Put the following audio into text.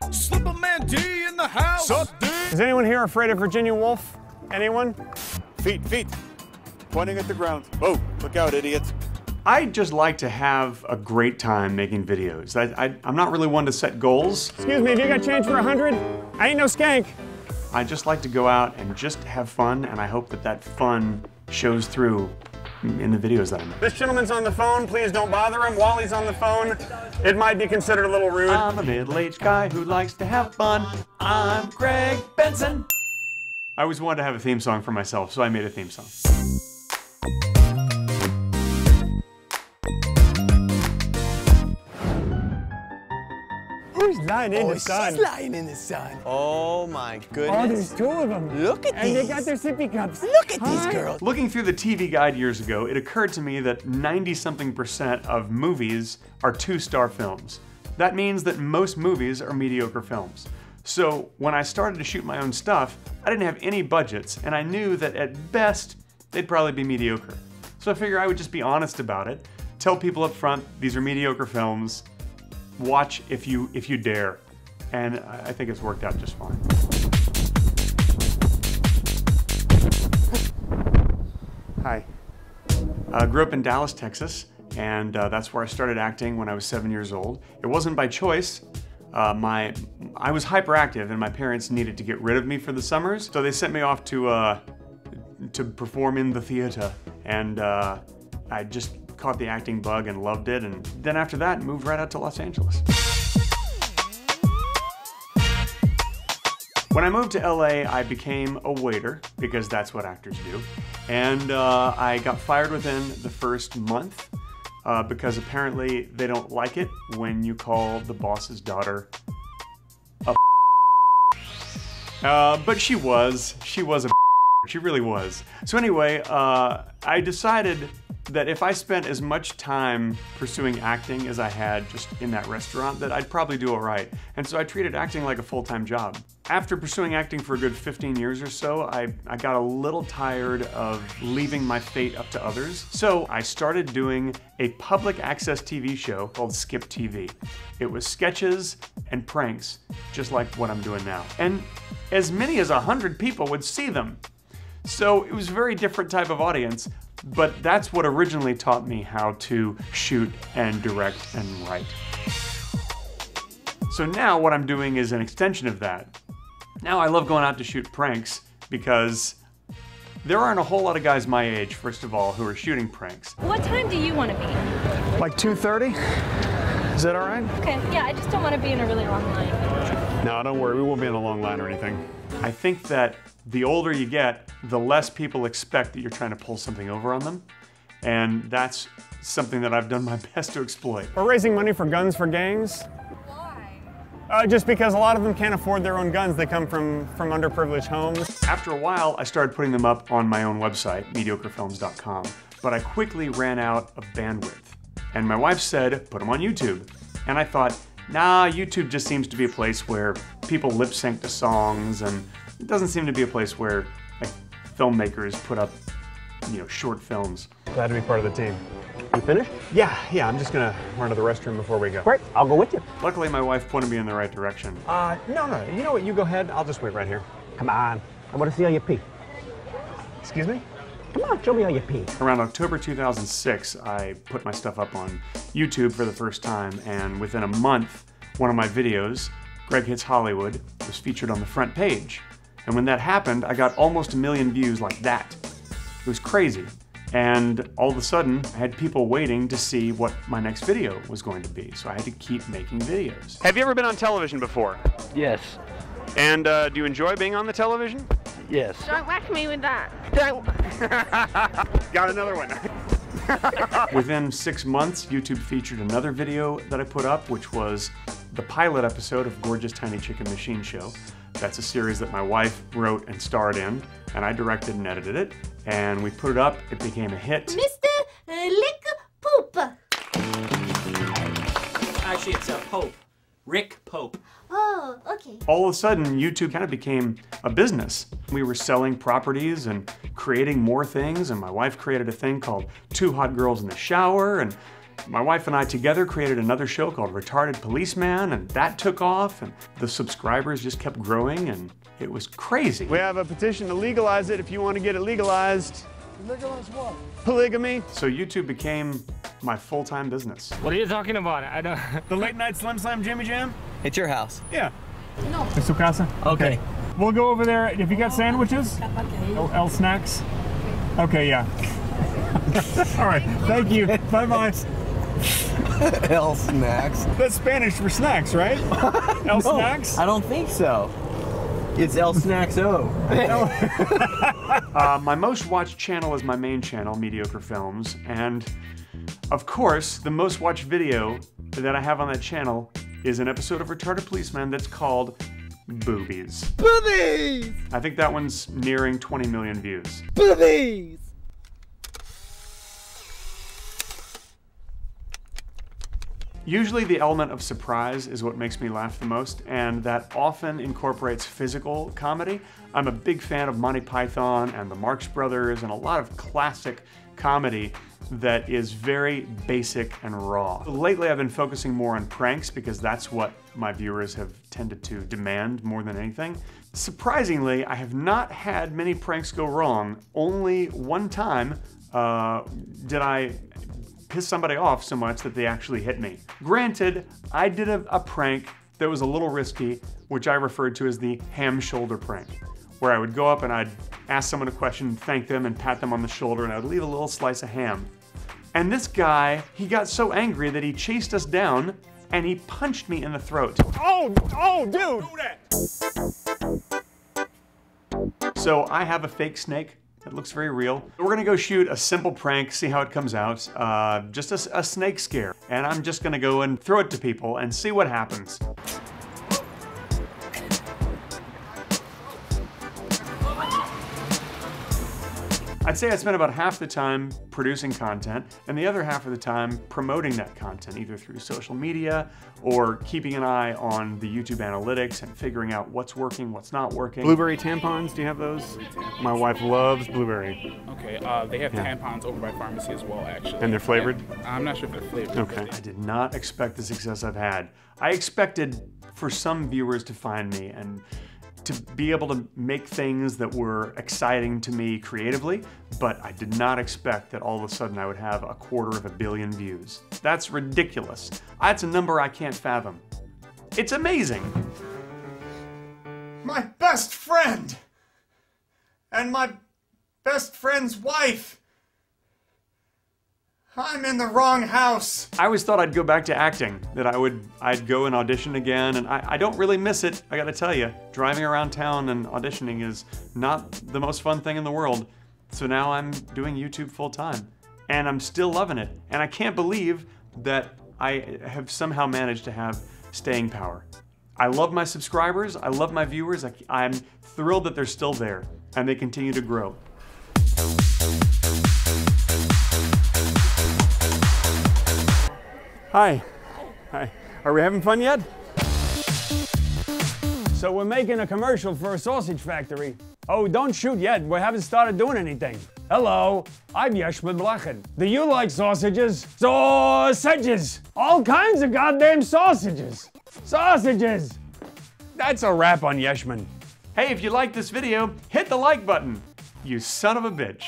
Slipperman D in the house. Sup, D? Is anyone here afraid of Virginia Woolf? Anyone? Feet. Pointing at the ground. Whoa, look out, idiot. I just like to have a great time making videos. I'm not really one to set goals. Excuse me, have you got change for 100? I ain't no skank. I just like to go out and just have fun, and I hope that that fun shows through in the videos that I make. This gentleman's on the phone, please don't bother him while he's on the phone. It might be considered a little rude. I'm a middle-aged guy who likes to have fun. I'm Greg Benson. I always wanted to have a theme song for myself, so I made a theme song. Who's lying in the sun? She's lying in the sun. Oh my goodness. Oh, there's two of them. Look at and these. And they got their sippy cups. Look at these girls. Looking through the TV guide years ago, it occurred to me that 90-something% of movies are 2-star films. That means that most movies are mediocre films. So when I started to shoot my own stuff, I didn't have any budgets, and I knew that at best, they'd probably be mediocre. So I figured I would just be honest about it, tell people up front, these are mediocre films, watch if you dare. And I think it's worked out just fine. Hi. I grew up in Dallas, Texas, and that's where I started acting when I was 7 years old. It wasn't by choice. I was hyperactive and my parents needed to get rid of me for the summers, so they sent me off to perform in the theater, and I just caught the acting bug and loved it, and then after that moved right out to Los Angeles. When I moved to LA, I became a waiter, because that's what actors do, and I got fired within the first month because apparently they don't like it when you call the boss's daughter a but she was a she really was. So anyway, I decided that if I spent as much time pursuing acting as I had just in that restaurant, that I'd probably do all right. And so I treated acting like a full-time job. After pursuing acting for a good 15 years or so, I got a little tired of leaving my fate up to others. So I started doing a public access TV show called Skip TV. It was sketches and pranks, just like what I'm doing now. And as many as 100 people would see them. So it was a very different type of audience, but that's what originally taught me how to shoot and direct and write. So now what I'm doing is an extension of that. Now I love going out to shoot pranks because there aren't a whole lot of guys my age, first of all, who are shooting pranks. What time do you want to be? Like 2:30? Is that all right? Okay, yeah, I just don't want to be in a really long line. No, don't worry, we won't be in a long line or anything. I think that the older you get, the less people expect that you're trying to pull something over on them. And that's something that I've done my best to exploit. We're raising money for guns for gangs. Why? Just because a lot of them can't afford their own guns. They come from underprivileged homes. After a while, I started putting them up on my own website, mediocrefilms.com. But I quickly ran out of bandwidth. And my wife said, put them on YouTube. And I thought, nah, YouTube just seems to be a place where people lip sync to songs, and it doesn't seem to be a place where like filmmakers put up, short films. Glad to be part of the team. You finished? Yeah, I'm just gonna run to the restroom before we go. Great, I'll go with you. Luckily, my wife pointed me in the right direction. No, you know what, you go ahead, I'll just wait right here. Come on, I want to see how you pee. Excuse me? Come on, show me how you pee. Around October 2006, I put my stuff up on YouTube for the first time, and within a month, one of my videos, Greg Hits Hollywood, was featured on the front page. And when that happened, I got almost 1 million views like that. It was crazy. And all of a sudden, I had people waiting to see what my next video was going to be. So I had to keep making videos. Have you ever been on television before? Yes. And do you enjoy being on the television? Yes. Don't whack me with that. Don't. Got another one. Within 6 months, YouTube featured another video that I put up, which was the pilot episode of Gorgeous Tiny Chicken Machine Show. That's a series that my wife wrote and starred in, and I directed and edited it. And we put it up, it became a hit. Mr. Lick Poop. Actually, it's Pope. Rick Pope. Oh, okay. All of a sudden, YouTube kind of became a business. We were selling properties and creating more things, and my wife created a thing called Two Hot Girls in the Shower, and My wife and I together created another show called Retarded Policeman, and that took off, and the subscribers just kept growing, and it was crazy. We have a petition to legalize it if you want to get it legalized. Legalize what? Polygamy. So YouTube became my full-time business. What are you talking about? I don't. The late night Slim Slam Jimmy Jam? It's your house. Yeah. No. Es su casa? Okay. We'll go over there. If you got sandwiches? Oh, L snacks? Okay, yeah. All right, thank you. Bye-bye. L snacks. That's Spanish for snacks, right? L snacks? I don't think so. It's L Snacks O. My most watched channel is my main channel, Mediocre Films, and of course, the most watched video that I have on that channel is an episode of Retarded Policeman that's called Boobies. Boobies! I think that one's nearing 20 million views. Boobies! Usually the element of surprise is what makes me laugh the most, and that often incorporates physical comedy. I'm a big fan of Monty Python and the Marx Brothers and a lot of classic comedy that is very basic and raw. Lately I've been focusing more on pranks because that's what my viewers have tended to demand more than anything. Surprisingly, I have not had many pranks go wrong. Only one time did I piss somebody off so much that they actually hit me. Granted, I did a prank that was a little risky, which I referred to as the ham shoulder prank, where I would go up and I'd ask someone a question, thank them, and pat them on the shoulder, and I'd leave a little slice of ham. And this guy, he got so angry that he chased us down and he punched me in the throat. Oh, dude! So I have a fake snake. It looks very real. We're gonna go shoot a simple prank, see how it comes out. Just a snake scare. And I'm just gonna go and throw it to people and see what happens. I'd say I spent about half the time producing content and the other half of the time promoting that content, either through social media or keeping an eye on the YouTube analytics and figuring out what's working, what's not working. Blueberry tampons, do you have those? My wife loves blueberry. Okay, they have tampons over by pharmacy as well, actually. And they're flavored? I'm not sure if they're flavored. Okay. I did not expect the success I've had. I expected for some viewers to find me and to be able to make things that were exciting to me creatively, but I did not expect that all of a sudden I would have 250 million views. That's ridiculous. That's a number I can't fathom. It's amazing. My best friend! And my best friend's wife! I'm in the wrong house. I always thought I'd go back to acting, that I'd go and audition again, and I don't really miss it, I gotta tell you. Driving around town and auditioning is not the most fun thing in the world. So now I'm doing YouTube full time, and I'm still loving it. And I can't believe that I have somehow managed to have staying power. I love my subscribers, I love my viewers, I'm thrilled that they're still there, and they continue to grow. Hi. Hi. Are we having fun yet? So we're making a commercial for a sausage factory. Oh, don't shoot yet. We haven't started doing anything. Hello, I'm Yeshman Blachin. Do you like sausages? Sausages! All kinds of goddamn sausages! Sausages! That's a wrap on Yeshman. Hey, if you like this video, hit the like button, you son of a bitch.